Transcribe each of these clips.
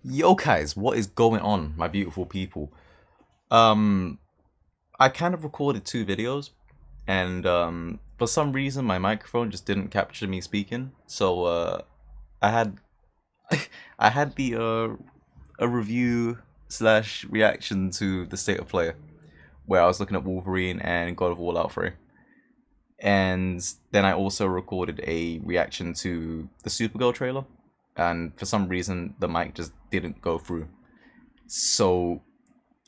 Yo guys, what is going on, my beautiful people? Um, I kind of recorded two videos, and for some reason my microphone just didn't capture me speaking. So I had I had the a review slash reaction to the State of Play, where I was looking at Wolverine and God of War Alpha, and then I also recorded a reaction to the Supergirl trailer, and for some reason the mic just didn't go through. So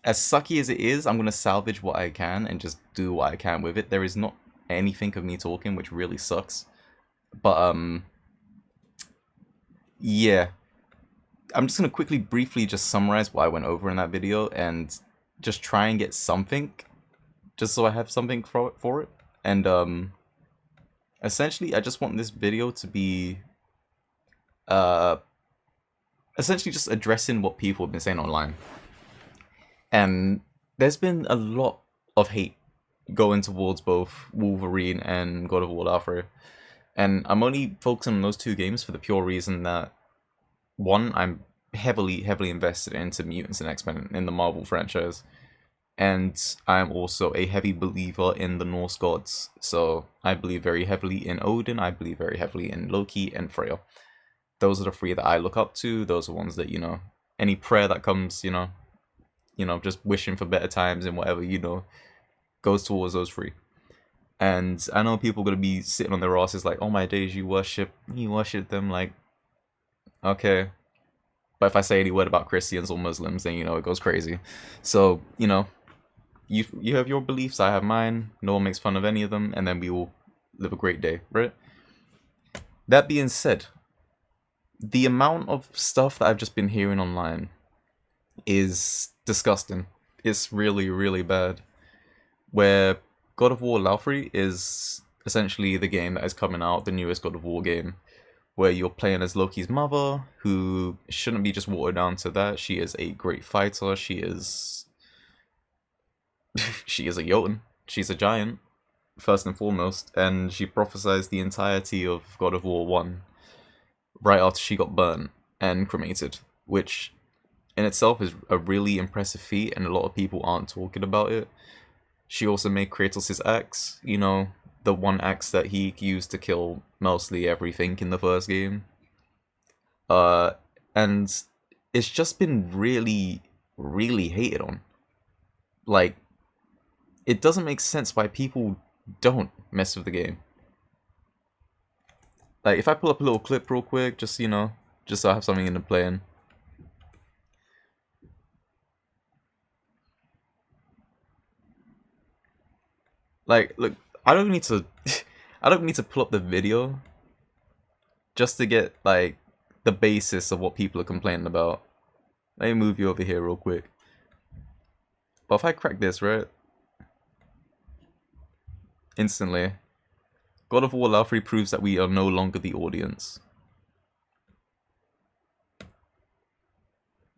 as sucky as it is, I'm gonna salvage what I can and just do what I can with it. There is not anything of me talking, which really sucks. But yeah, I'm just gonna quickly, briefly, just summarize what I went over in that video and just try and get something, just so I have something for it. And essentially, I just want this video to be uh essentially just addressing what people have been saying online. And there's been a lot of hate going towards both Wolverine and God of War Alpha. And I'm only focusing on those two games for the pure reason that, one, I'm heavily invested into Mutants and X-Men in the Marvel franchise. And I'm also a heavy believer in the Norse gods. So I believe very heavily in Odin, I believe very heavily in Loki and Freya. Those are the three that I look up to. Those are ones that, any prayer that comes, just wishing for better times and whatever, goes towards those three. And I know people are gonna be sitting on their asses like, "Oh my days, you worship them." Like, okay, but if I say any word about Christians or Muslims, then it goes crazy. So you have your beliefs, I have mine. No one makes fun of any of them, and then we all live a great day, right? That being said, the amount of stuff that I've just been hearing online is disgusting. It's really bad. Where God of War Laufrey is essentially the game that is coming out, the newest God of War game, where you're playing as Loki's mother, who shouldn't be just watered down to that. She is a great fighter. She is she is a Jotun. She's a giant, first and foremost, and she prophesies the entirety of God of War 1 right after she got burnt and cremated, which in itself is a really impressive feat, and a lot of people aren't talking about it. She also made Kratos' axe, the one axe that he used to kill mostly everything in the first game. Uh, and it's just been really hated on. Like, it doesn't make sense why people don't mess with the game. Like, if I pull up a little clip real quick, just so I have something in the playing. Like, look, I don't need to, I don't need to pull up the video just to get like the basis of what people are complaining about. Let me move you over here real quick. But if I crack this, right? Instantly, God of War Laufrey proves that we are no longer the audience.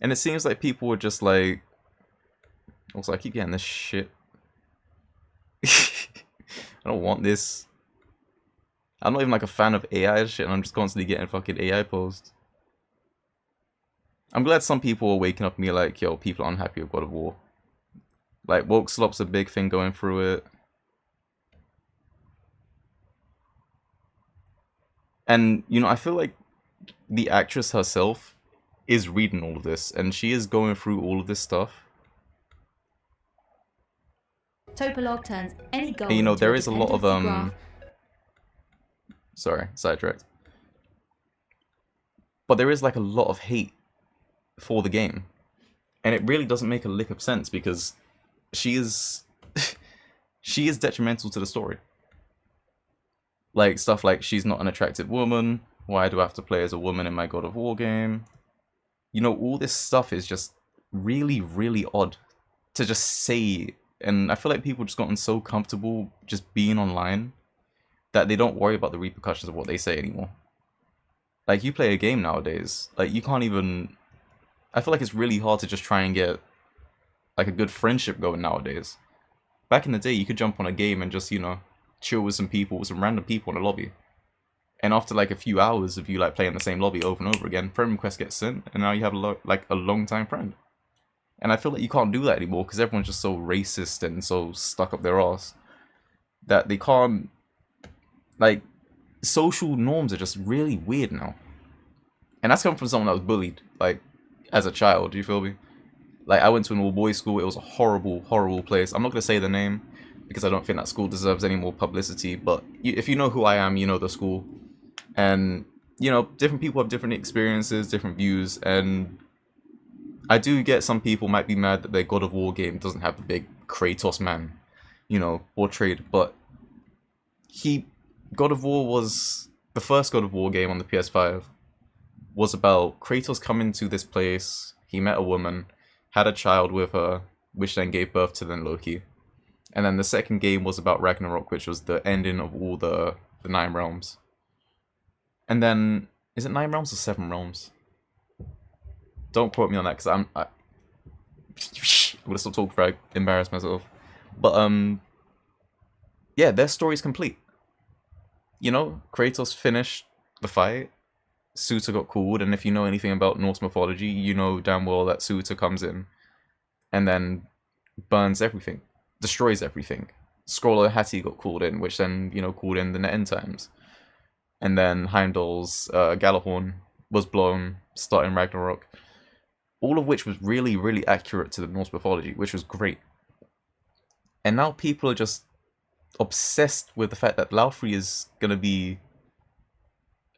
And it seems like people were just like... Also, I keep getting this shit. I don't want this. I'm not even like a fan of AI shit, and I'm just constantly getting fucking AI posts. I'm glad some people are waking up and be like, yo, people are unhappy with God of War. Like, woke slop's a big thing going through it. And, I feel like the actress herself is reading all of this, and she is going through all of this stuff. Topolog turns any goal And, into there a is a lot of, dependency graph. Sorry, sidetracked. But there is like a lot of hate for the game. And it really doesn't make a lick of sense because she is she is detrimental to the story. Like stuff like she's not an attractive woman, why do I have to play as a woman in my God of War game? All this stuff is just really odd to just say, and I feel like people just gotten so comfortable just being online that they don't worry about the repercussions of what they say anymore. Like, you play a game nowadays, like, you can't even... I feel like it's really hard to just try and get, like, a good friendship going nowadays. Back in the day, you could jump on a game and just, chill with some people, with some random people in a lobby. And after like a few hours of you like playing the same lobby over and over again, friend request gets sent, and now you have a long time friend. And I feel like you can't do that anymore because everyone's just so racist and so stuck up their ass that they can't, like, social norms are just really weird now. And that's coming from someone that was bullied, like, as a child, you feel me? Like, I went to an all-boys school, it was a horrible, horrible place. I'm not going to say the name, because I don't think that school deserves any more publicity, but if you know who I am, you know the school. And, you know, different people have different experiences, different views, and I do get some people might be mad that their God of War game doesn't have the big Kratos man, you know, portrayed, but God of War was, the first God of War game on the PS5 was about Kratos coming to this place, he met a woman, had a child with her, which then gave birth to then Loki. And then the second game was about Ragnarok, which was the ending of all the 9 realms. And then, is it 9 realms or 7 realms? Don't quote me on that, because I would have stopped talking before I embarrass myself. But, yeah, their story's complete. You know, Kratos finished the fight, Suda got called, and if you know anything about Norse mythology, you know damn well that Suda comes in and then burns everything, destroys everything. Scroller Hattie got called in, which then, you know, called in the end times. And then Heimdall's Gjallarhorn was blown, starting Ragnarok. All of which was really, really accurate to the Norse mythology, which was great. And now people are just obsessed with the fact that Laufey is going to be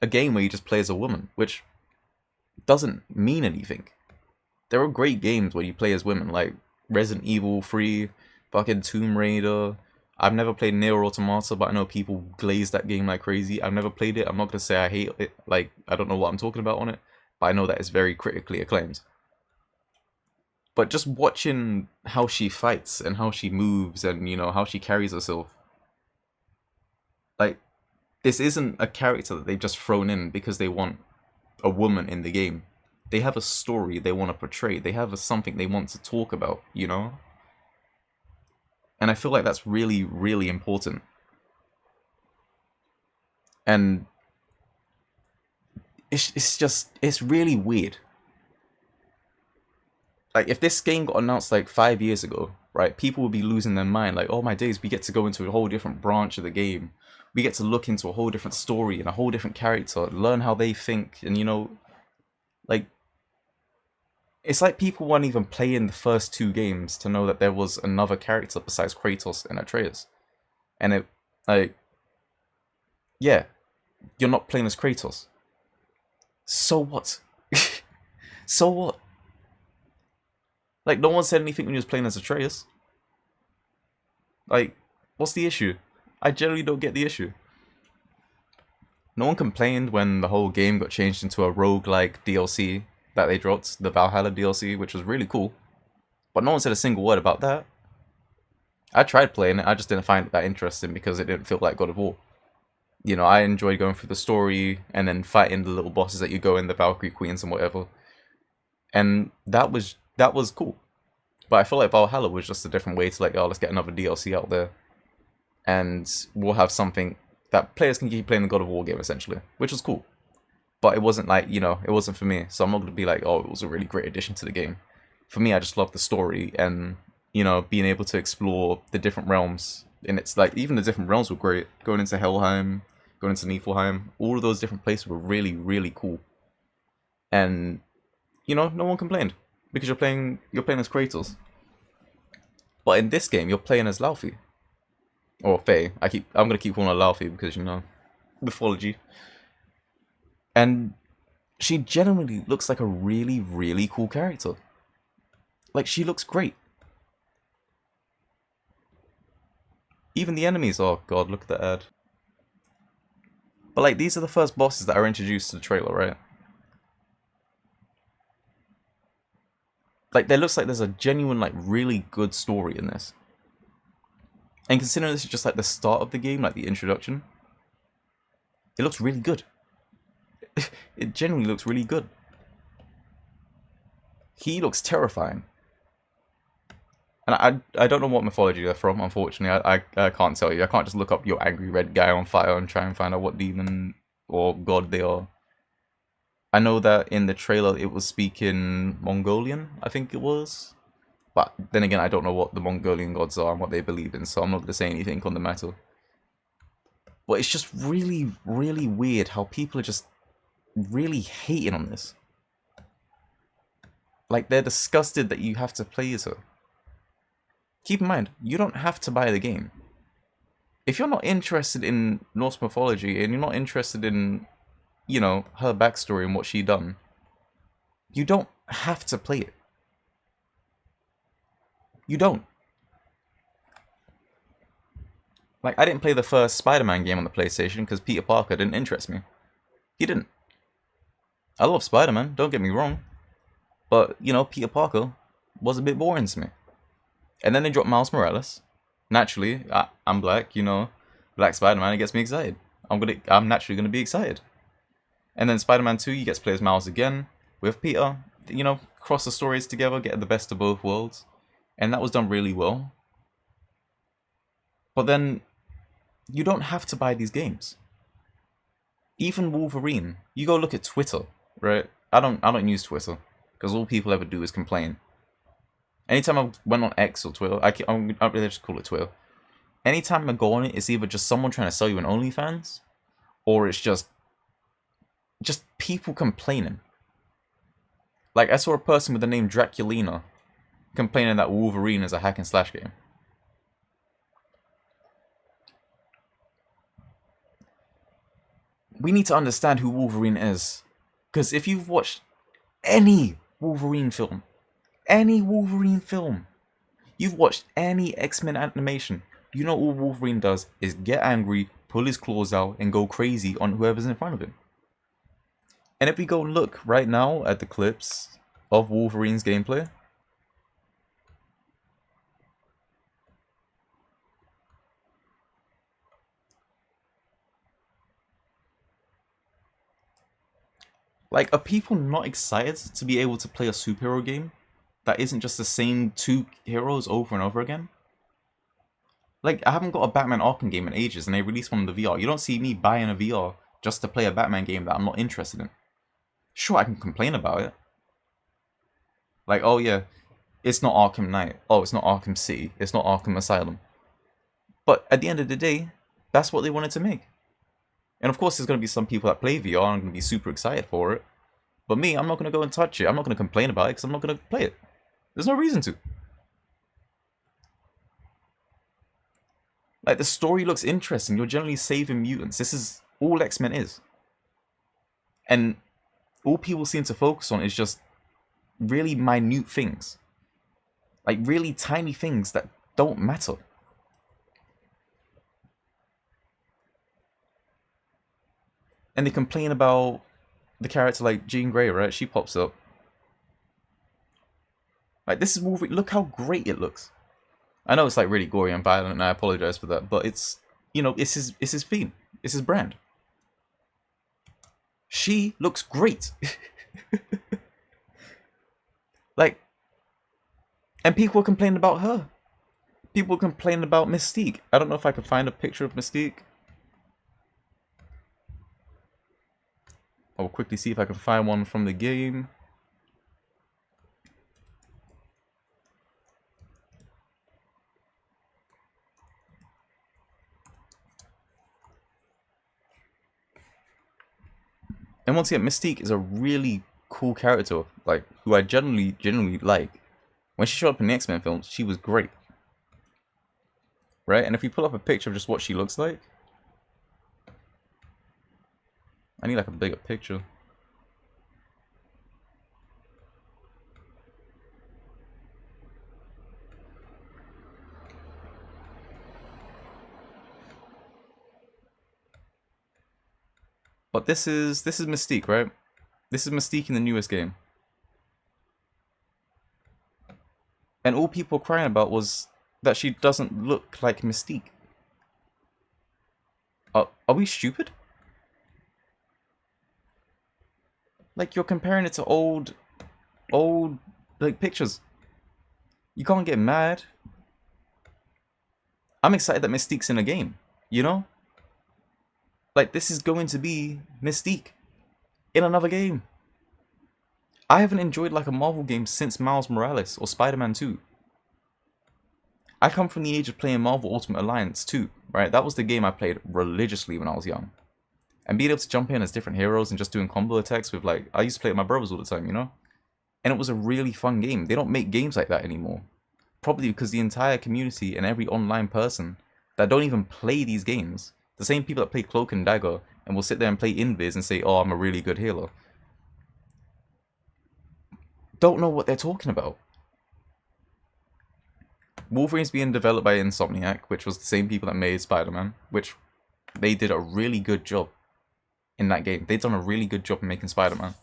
a game where you just play as a woman, which doesn't mean anything. There are great games where you play as women, like Resident Evil 3, fucking Tomb Raider. I've never played Nier Automata, but I know people glaze that game like crazy. I've never played it. I'm not going to say I hate it. Like, I don't know what I'm talking about on it, but I know that it's very critically acclaimed. But just watching how she fights and how she moves and, you know, how she carries herself. Like, this isn't a character that they've just thrown in because they want a woman in the game. They have a story they want to portray. They have something they want to talk about, you know? And I feel like that's really, really important. And it's really weird. Like, if this game got announced like 5 years ago, right, people would be losing their mind. Like, oh my days, we get to go into a whole different branch of the game. We get to look into a whole different story and a whole different character, learn how they think, and, you know, like, it's like people weren't even playing the first 2 games to know that there was another character besides Kratos and Atreus. And it, like, yeah, you're not playing as Kratos. So what? So what? Like, no one said anything when you was playing as Atreus. Like, what's the issue? I generally don't get the issue. No one complained when the whole game got changed into a roguelike DLC that they dropped, the Valhalla DLC, which was really cool. But no one said a single word about that. I tried playing it, I just didn't find it that interesting because it didn't feel like God of War. You know, I enjoyed going through the story and then fighting the little bosses that you go in, the Valkyrie Queens and whatever. And that was cool. But I feel like Valhalla was just a different way to, like, oh, let's get another DLC out there. And we'll have something that players can keep playing the God of War game, essentially. Which was cool. But it wasn't like, you know, it wasn't for me. So I'm not going to be like, oh, it was a really great addition to the game. For me, I just love the story and, you know, being able to explore the different realms. And it's like, even the different realms were great. Going into Helheim, going into Niflheim, all of those different places were really, really cool. And, you know, no one complained. Because you're playing as Kratos. But in this game, you're playing as Laufey. Or Faye. I'm gonna keep calling her Laufey because, you know, mythology. And she genuinely looks like a really, really cool character. Like, she looks great. Even the enemies, oh god, look at the ad. But, like, these are the first bosses that are introduced to the trailer, right? Like, there looks like there's a genuine, like, really good story in this. And considering this is just, like, the start of the game, like, the introduction, it looks really good. It genuinely looks really good. He looks terrifying. And I don't know what mythology they're from, unfortunately. I can't tell you. I can't just look up your angry red guy on fire and try and find out what demon or god they are. I know that in the trailer it was speaking Mongolian, I think it was. But then again, I don't know what the Mongolian gods are and what they believe in, so I'm not going to say anything on the matter. But it's just really, really weird how people are just really hating on this. Like, they're disgusted that you have to play as her. Keep in mind, you don't have to buy the game. If you're not interested in Norse mythology and you're not interested in, you know, her backstory and what she done, you don't have to play it. You don't. Like, I didn't play the first Spider-Man game on the PlayStation because Peter Parker didn't interest me. He didn't. I love Spider-Man, don't get me wrong. But, you know, Peter Parker was a bit boring to me. And then they dropped Miles Morales. Naturally, I'm black, you know. Black Spider-Man, it gets me excited. I'm naturally going to be excited. And then Spider-Man 2, you get to play as Miles again with Peter. You know, cross the stories together, get the best of both worlds. And that was done really well. But then, you don't have to buy these games. Even Wolverine, you go look at Twitter, right? I don't use Twitter because all people ever do is complain. Anytime I went on X or Twitter, I'm really just call it Twitter. Anytime I go on it, it's either just someone trying to sell you an OnlyFans, or it's just people complaining. Like, I saw a person with the name Draculina complaining that Wolverine is a hack and slash game. We need to understand who Wolverine is. Because if you've watched any Wolverine film, you've watched any X-Men animation, you know all Wolverine does is get angry, pull his claws out, and go crazy on whoever's in front of him. And if we go look right now at the clips of Wolverine's gameplay, like, are people not excited to be able to play a superhero game that isn't just the same two heroes over and over again? Like, I haven't got a Batman Arkham game in ages, and they released one in the VR. You don't see me buying a VR just to play a Batman game that I'm not interested in. Sure, I can complain about it. Like, oh yeah, it's not Arkham Knight. Oh, it's not Arkham City. It's not Arkham Asylum. But at the end of the day, that's what they wanted to make. And of course, there's going to be some people that play VR and are going to be super excited for it. But me, I'm not going to go and touch it. I'm not going to complain about it because I'm not going to play it. There's no reason to. Like, the story looks interesting. You're generally saving mutants. This is all X-Men is. And all people seem to focus on is just really minute things. Like, really tiny things that don't matter. And they complain about the character like Jean Grey, right? She pops up. Like, this is Wolverine. Look how great it looks. I know it's like really gory and violent, and I apologize for that, but it's, you know, it's his theme. It's his brand. She looks great. Like, and people are complaining about her. People are complaining about Mystique. I don't know if I can find a picture of Mystique. I'll quickly see if I can find one from the game. And once again, Mystique is a really cool character, like, who I genuinely like. When she showed up in the X-Men films, she was great. Right? And if we pull up a picture of just what she looks like, I need like a bigger picture. But this is Mystique, right? This is Mystique in the newest game. And all people were crying about was that she doesn't look like Mystique. Are we stupid? Like, you're comparing it to old like pictures. You can't get mad. I'm excited that Mystique's in a game, you know? Like, this is going to be Mystique in another game. I haven't enjoyed like a Marvel game since Miles Morales or Spider-Man 2. I come from the age of playing Marvel Ultimate Alliance 2, right? That was the game I played religiously when I was young. And being able to jump in as different heroes and just doing combo attacks with like, I used to play with my brothers all the time, you know? And it was a really fun game. They don't make games like that anymore. Probably because the entire community and every online person that don't even play these games, the same people that play Cloak and Dagger and will sit there and play Invis and say, oh, I'm a really good healer, don't know what they're talking about. Wolverine's being developed by Insomniac, which was the same people that made Spider-Man, which they did a really good job in that game. They've done a really good job in making Spider-Man.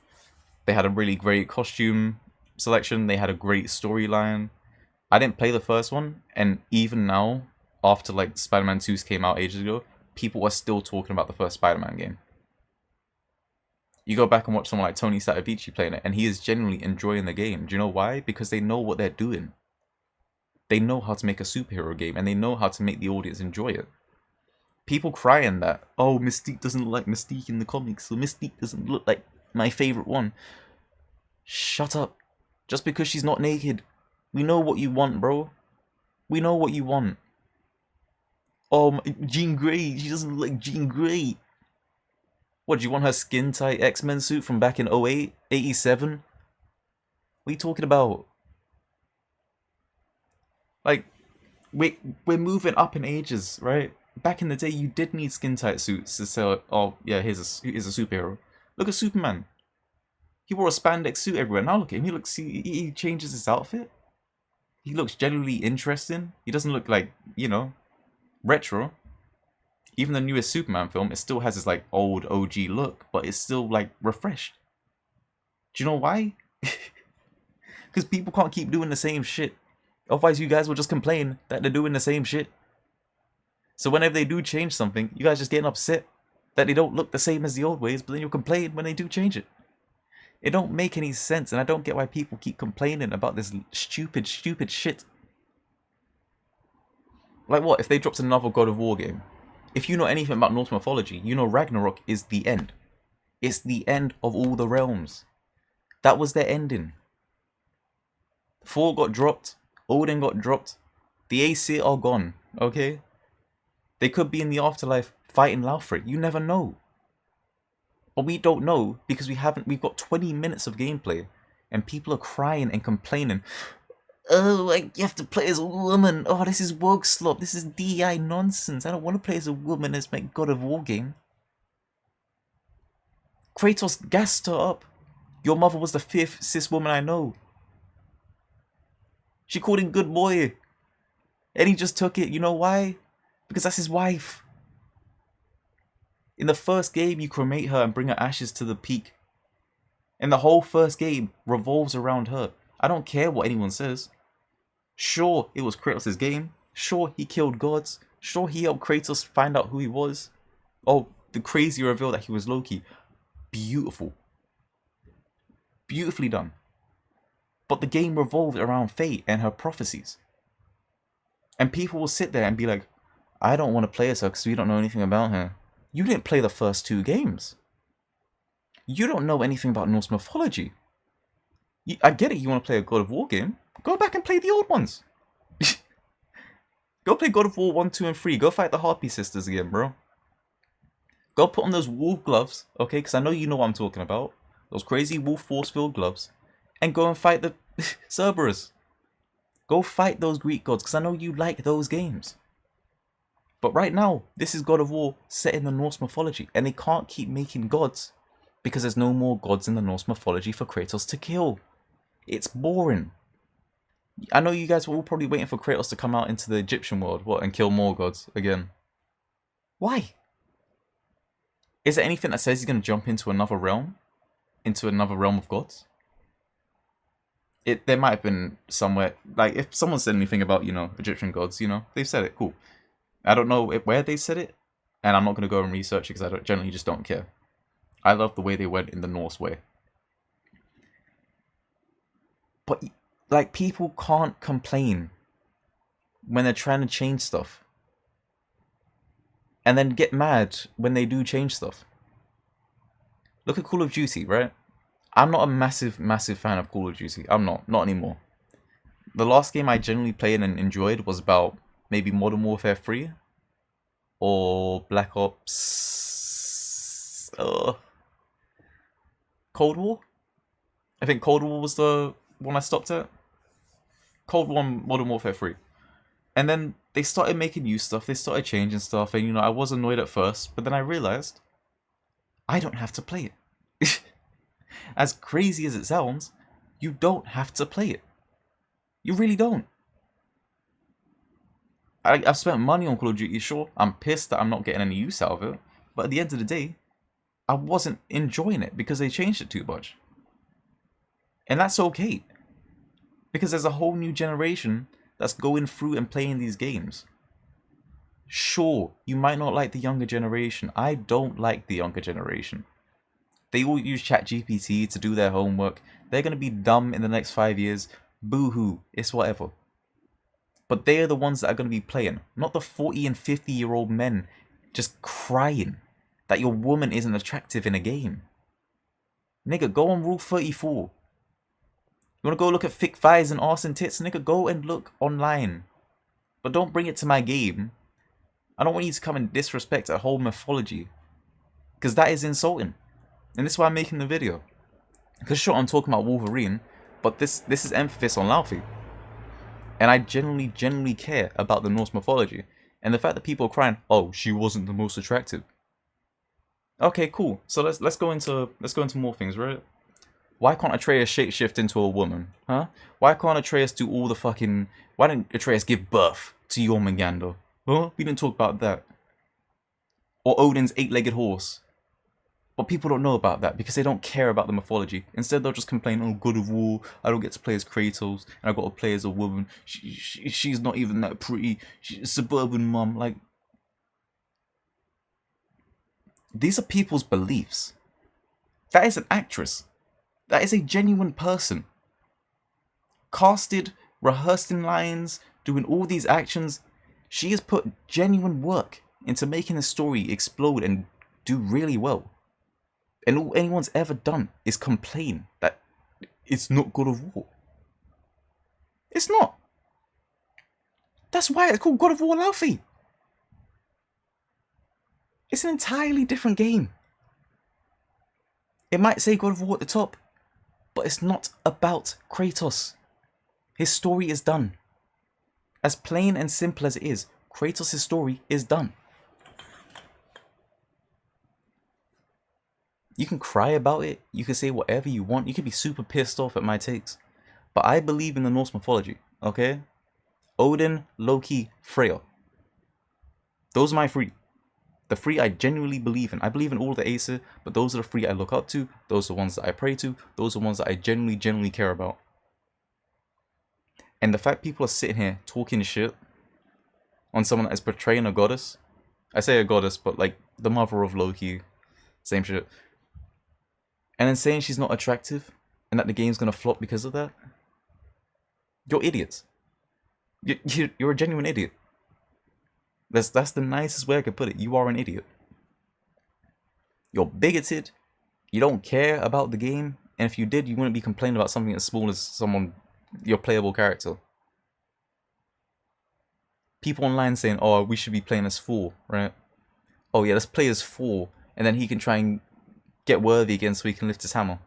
They had a really great costume selection. They had a great storyline. I didn't play the first one, and even now, after like Spider-Man 2's came out ages ago, people are still talking about the first Spider-Man game. You go back and watch someone like Tony Satavici playing it, and he is genuinely enjoying the game. Do you know why? Because they know what they're doing. They know how to make a superhero game, and they know how to make the audience enjoy it. People crying that, oh, Mystique doesn't look like Mystique in the comics, so Mystique doesn't look like my favorite one. Shut up. Just because she's not naked. We know what you want, bro. We know what you want. Oh, Jean Grey. She doesn't look like Jean Grey. What, do you want her skin-tight X-Men suit from back in 08, 87? What are you talking about? Like, we're moving up in ages, right? Back in the day, you did need skin-tight suits to sell, oh, yeah, here's a superhero. Look at Superman. He wore a spandex suit everywhere. Now look at him. He changes his outfit. He looks genuinely interesting. He doesn't look like, you know, retro. Even the newest Superman film, it still has this like old OG look, but it's still like refreshed. Do you know why? Because people can't keep doing the same shit. Otherwise, you guys will just complain that they're doing the same shit. So whenever they do change something, you guys just getting upset that they don't look the same as the old ways, but then you'll complain when they do change it. It don't make any sense, and I don't get why people keep complaining about this stupid shit. Like what, if they dropped another God of War game? If you know anything about Norse mythology, you know Ragnarok is the end. It's the end of all the realms. That was their ending. Thor got dropped, Odin got dropped, the Aesir are gone, okay? They could be in the afterlife fighting Laufey, you never know. But we don't know because we've got 20 minutes of gameplay and people are crying and complaining. Oh, you have to play as a woman. Oh, this is woke slop. This is DI nonsense. I don't want to play as a woman as my God of War game. Kratos gassed her up. Your mother was the 5th cis woman I know. She called him good boy. And he just took it. You know why? Because that's his wife. In the first game, you cremate her and bring her ashes to the peak. And the whole first game revolves around her. I don't care what anyone says. Sure, it was Kratos' game. Sure, he killed gods. Sure, he helped Kratos find out who he was. Oh, the crazy reveal that he was Loki. Beautiful. Beautifully done. But the game revolved around fate and her prophecies. And people will sit there and be like, I don't want to play as her because we don't know anything about her. You didn't play the first 2 games. You don't know anything about Norse mythology. I get it, you want to play a God of War game. Go back and play the old ones. Go play God of War 1, 2, and 3. Go fight the Harpy sisters again, bro. Go put on those wolf gloves, okay? Because I know you know what I'm talking about. Those crazy wolf force-filled gloves. And go and fight the Cerberus. Go fight those Greek gods, because I know you like those games. But right now, this is God of War set in the Norse mythology. And they can't keep making gods. Because there's no more gods in the Norse mythology for Kratos to kill. It's boring. I know you guys were all probably waiting for Kratos to come out into the Egyptian world, and kill more gods again. Why? Is there anything that says he's going to jump into another realm? Into another realm of gods? There might have been somewhere, like, if someone said anything about, Egyptian gods, they've said it, cool. I don't know where they said it, and I'm not going to go and research it because I generally just don't care. I love the way they went in the Norse way. But, like, people can't complain when they're trying to change stuff. and then get mad when they do change stuff. Look at Call of Duty, right? I'm not a massive fan of Call of Duty. I'm not anymore. The last game I generally played and enjoyed was about maybe Modern Warfare 3 or Black Ops Cold War. I think Cold War was the one I stopped at. Cold War, Modern Warfare 3. And then they started making new stuff, they started changing stuff, and I was annoyed at first, but then I realized I don't have to play it. As crazy as it sounds, you don't have to play it. You really don't. I've spent money on Call of Duty, sure. I'm pissed that I'm not getting any use out of it, but at the end of the day, I wasn't enjoying it because they changed it too much. And that's okay. Because there's a whole new generation that's going through and playing these games. Sure, you might not like the younger generation. I don't like the younger generation. They all use ChatGPT to do their homework. They're going to be dumb in the next 5 years. Boo-hoo, it's whatever. But they are the ones that are going to be playing, not the 40 and 50-year-old men just crying that your woman isn't attractive in a game. Nigga, go on Rule 34. You want to go look at thick thighs and arse and tits? Nigga, go and look online. But don't bring it to my game. I don't want you to come and disrespect a whole mythology. Because that is insulting. And this is why I'm making the video. Because sure, I'm talking about Wolverine, but this is emphasis on Laufey. And I genuinely care about the Norse mythology. And the fact that people are crying, oh, she wasn't the most attractive. Okay, cool. So let's go into more things, right? Why can't Atreus shapeshift into a woman? Huh? Why can't Atreus do all the fucking... Why didn't Atreus give birth to Jormungandr? Huh? We didn't talk about that. Or Odin's 8-legged horse. But people don't know about that because they don't care about the mythology. Instead, they'll just complain, oh, God of War, I don't get to play as Kratos, and I got to play as a woman. She's not even that pretty. She's a suburban mum. Like, these are people's beliefs. That is an actress. That is a genuine person. Casted, rehearsing lines, doing all these actions. She has put genuine work into making the story explode and do really well. And all anyone's ever done is complain that it's not God of War. It's not. That's why it's called God of War Laufey. It's an entirely different game. It might say God of War at the top, but it's not about Kratos. His story is done. As plain and simple as it is, Kratos' story is done. You can cry about it, you can say whatever you want, you can be super pissed off at my takes. But I believe in the Norse mythology, okay? Odin, Loki, Freya. Those are my three. The three I genuinely believe in. I believe in all the Aesir, but those are the three I look up to, those are the ones that I pray to, those are the ones that I genuinely care about. And the fact people are sitting here talking shit on someone that is portraying a goddess, I say a goddess, but like the mother of Loki, same shit. And then saying she's not attractive and that the game's gonna flop because of that. You're idiots. You're a genuine idiot. That's the nicest way I could put it. You are an idiot. You're bigoted. You don't care about the game. And if you did, you wouldn't be complaining about something as small as your playable character. People online saying, oh, we should be playing as 4, right? Oh yeah, let's play as 4. And then he can try and get worthy again so he can lift his hammer.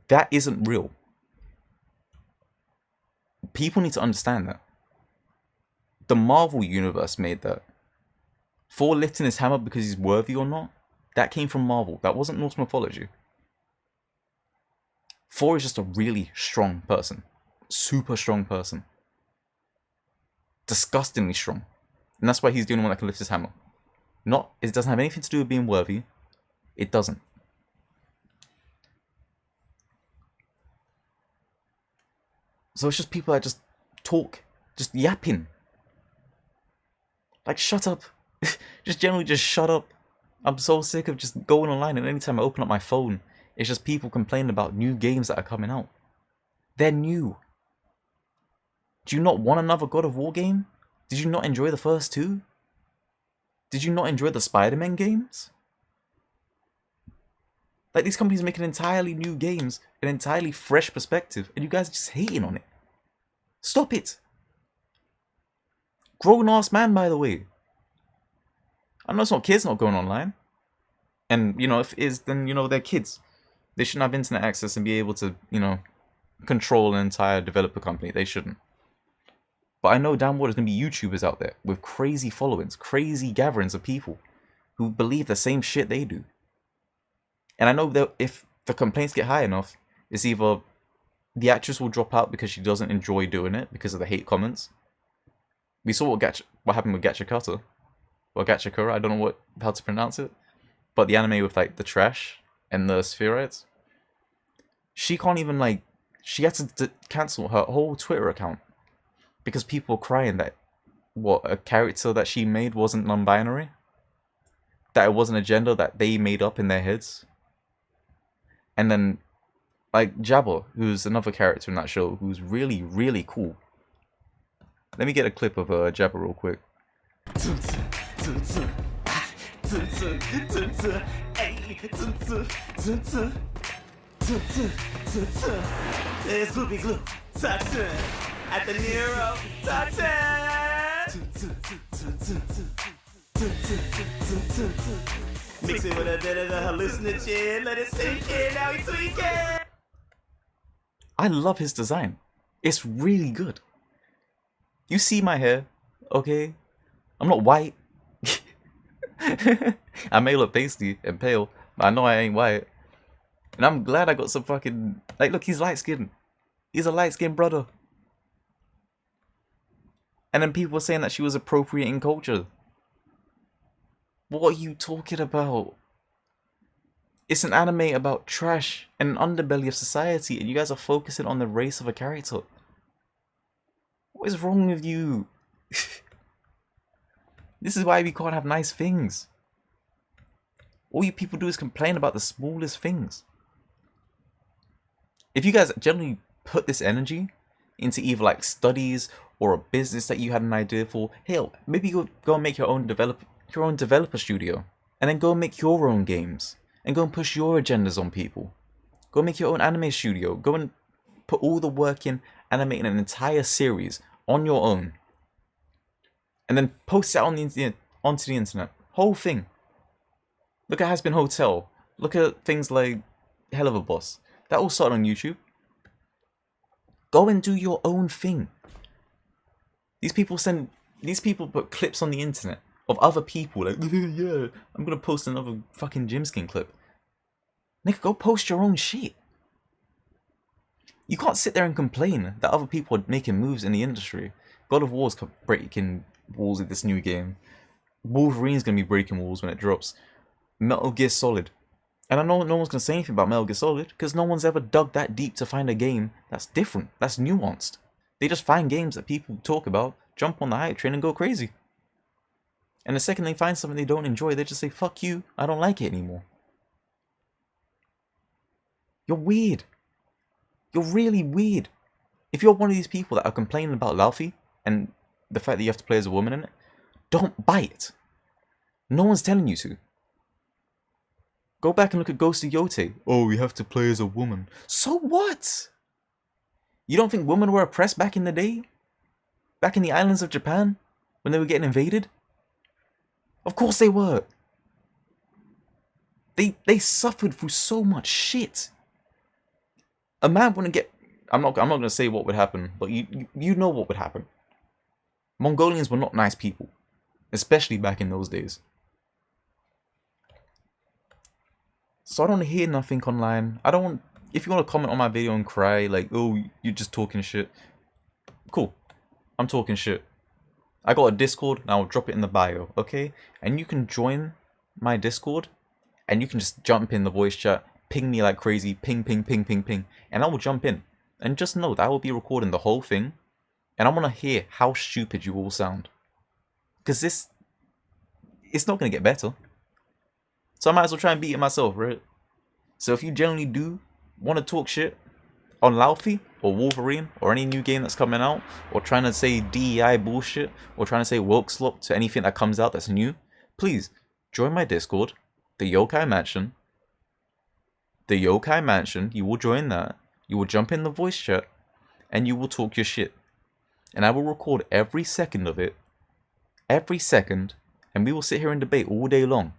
That isn't real. People need to understand that. The Marvel Universe made that. Thor lifting his hammer because he's worthy or not, that came from Marvel. That wasn't Norse mythology. Thor is just a really strong person. Super strong person. Disgustingly strong. And that's why he's the only one that can lift his hammer. It doesn't have anything to do with being worthy. It doesn't. So it's just people that just talk, just yapping. Like, shut up. Just generally just shut up. I'm so sick of just going online and anytime I open up my phone, it's just people complaining about new games that are coming out. They're new. Do you not want another God of War game? Did you not enjoy the first 2? Did you not enjoy the Spider-Man games? Like, these companies making entirely new games, an entirely fresh perspective, and you guys are just hating on it. Stop it. Grown-ass man, by the way. I know it's not kids not going online. And, you know, if it is, then, you know, they're kids. They shouldn't have internet access and be able to, you know, control an entire developer company. They shouldn't. But I know damn well there's going to be YouTubers out there with crazy followings, crazy gatherings of people who believe the same shit they do. And I know that if the complaints get high enough, it's either the actress will drop out because she doesn't enjoy doing it because of the hate comments. We saw what happened with Gachikata. Or Gachikura, I don't know how to pronounce it. But the anime with like the trash and the spheroids. She can't even like... She had to cancel her whole Twitter account. Because people were crying that a character that she made wasn't non-binary. That it wasn't a gender that they made up in their heads. And then, like, Jabba, who's another character in that show, who's really, really cool. Let me get a clip of Jabba real quick. It's Loopy Glue, Saturn, at the Nero, Saturn. Mix it with a bit of the hallucinogen, let it sink in, now we tweaking. I love his design. It's really good. You see my hair, okay? I'm not white. I may look pasty and pale, but I know I ain't white. And I'm glad I got some fucking... Like, look, he's light-skinned. He's a light-skinned brother. And then people were saying that she was appropriating culture. What are you talking about? It's an anime about trash and an underbelly of society, and you guys are focusing on the race of a character. What is wrong with you? This is why we can't have nice things. All you people do is complain about the smallest things. If you guys generally put this energy into either like studies or a business that you had an idea for, hell, maybe you go and make your own developer studio, and then go and make your own games, and go and push your agendas on people. Go make your own anime studio. Go and put all the work in animating an entire series on your own, and then post it on onto the internet. Whole thing. Look at Hazbin Hotel. Look at things like Helluva Boss. That all started on YouTube. Go and do your own thing. These people put clips on the internet of other people like, yeah, I'm gonna post another fucking Gymskin clip. Nigga, go post your own shit. You can't sit there and complain that other people are making moves in the industry. God of War's breaking walls in this new game. Wolverine's gonna be breaking walls when it drops. Metal Gear Solid. And I know no one's gonna say anything about Metal Gear Solid because no one's ever dug that deep to find a game that's different, that's nuanced. They just find games that people talk about, jump on the hype train and go crazy. And the second they find something they don't enjoy, they just say, fuck you, I don't like it anymore. You're weird. You're really weird. If you're one of these people that are complaining about Laufey and the fact that you have to play as a woman in it, don't buy it. No one's telling you to. Go back and look at Ghost of Yote. Oh, we have to play as a woman. So what? You don't think women were oppressed back in the day? Back in the islands of Japan? When they were getting invaded? Of course they were. They suffered through so much shit. A man wouldn't get... I'm not going to say what would happen, but you know what would happen. Mongolians were not nice people. Especially back in those days. So I don't hear nothing online. I don't want... If you want to comment on my video and cry, like, oh, you're just talking shit. Cool. I'm talking shit. I got a Discord, and I'll drop it in the bio, okay? And you can join my Discord, and you can just jump in the voice chat, ping me like crazy, ping, ping, ping, ping, ping, and I will jump in. And just know that I will be recording the whole thing, and I want to hear how stupid you all sound. Because it's not going to get better. So I might as well try and beat it myself, right? So if you generally do want to talk shit on Laufey or Wolverine or any new game that's coming out, or trying to say DEI bullshit, or trying to say woke slop to anything that comes out that's new, please join my Discord, the Yokai Mansion. The Yokai Mansion, you will join that. You will jump in the voice chat, and you will talk your shit. And I will record every second of it. Every second. And we will sit here and debate all day long.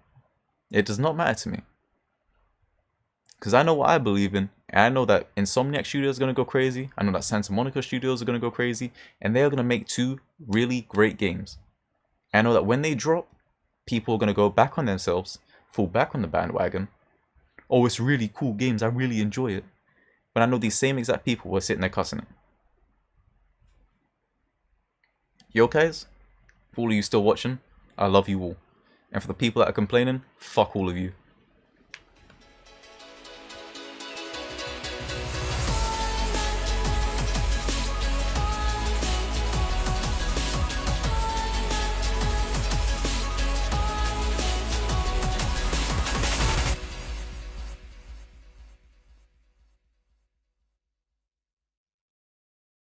It does not matter to me. Because I know what I believe in. And I know that Insomniac Studios is going to go crazy. I know that Santa Monica Studios are going to go crazy. And they are going to make 2 really great games. I know that when they drop, people are going to go back on themselves. Fall back on the bandwagon. Oh, it's really cool games. I really enjoy it. But I know these same exact people were sitting there cussing it. Yokais, for all of you still watching, I love you all. And for the people that are complaining, fuck all of you.